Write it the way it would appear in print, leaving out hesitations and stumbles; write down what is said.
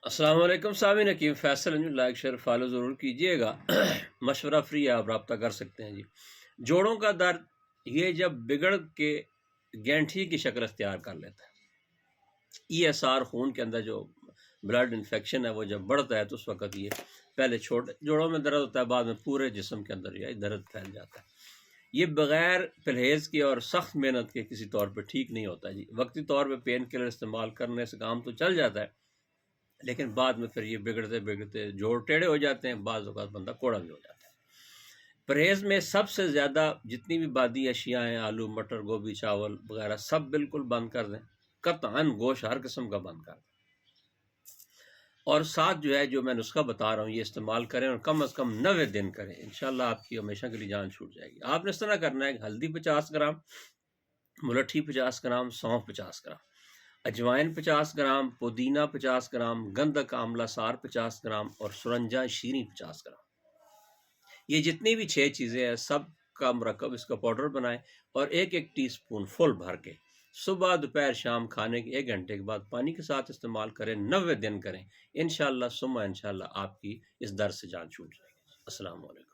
السلام علیکم سامعین، حکیم فیصل لائک شیئر فالو ضرور کیجیے گا۔ مشورہ فری ہے، آپ رابطہ کر سکتے ہیں جی۔ جوڑوں کا درد یہ جب بگڑ کے گینٹھی کی شکل اختیار کر لیتا ہے، ای ایس آر خون کے اندر جو بلڈ انفیکشن ہے وہ جب بڑھتا ہے تو اس وقت یہ پہلے چھوٹے جوڑوں میں درد ہوتا ہے، بعد میں پورے جسم کے اندر یہ درد پھیل جاتا ہے۔ یہ بغیر پرہیز کے اور سخت محنت کے کسی طور پہ ٹھیک نہیں ہوتا جی۔ وقتی طور پہ پین کلر استعمال کرنے سے کام تو چل جاتا ہے، لیکن بعد میں پھر یہ بگڑتے بگڑتے جوڑ ٹیڑھے ہو جاتے ہیں، بعض اوقات بندہ کوڑا بھی ہو جاتا ہے۔ پرہیز میں سب سے زیادہ جتنی بھی بادی اشیاء ہیں، آلو مٹر گوبھی چاول وغیرہ سب بالکل بند کر دیں، قطعاً گوشت ہر قسم کا بند کر دیں، اور ساتھ جو ہے جو میں نسخہ بتا رہا ہوں یہ استعمال کریں، اور کم از کم 90 دن کریں، انشاءاللہ آپ کی ہمیشہ کے لیے جان چھوٹ جائے گی۔ آپ نے اس طرح کرنا ہے کہ ہلدی 50 گرام، ملٹھی 50 گرام، سونف 50 گرام، اجوائن 50 گرام، پودینہ 50 گرام، گندھک آملہ سار 50 گرام، اور سرنجا شیریں 50 گرام۔ یہ جتنی بھی 6 چیزیں ہیں سب کا مرکب اس کا پاؤڈر بنائیں، اور ایک ٹی سپون فل بھر کے صبح دوپہر شام کھانے کے 1 گھنٹے کے بعد پانی کے ساتھ استعمال کریں، 90 دن کریں، انشاءاللہ ثم انشاءاللہ آپ کی اس درد سے جان چھوٹ جائے گی۔ السلام علیکم۔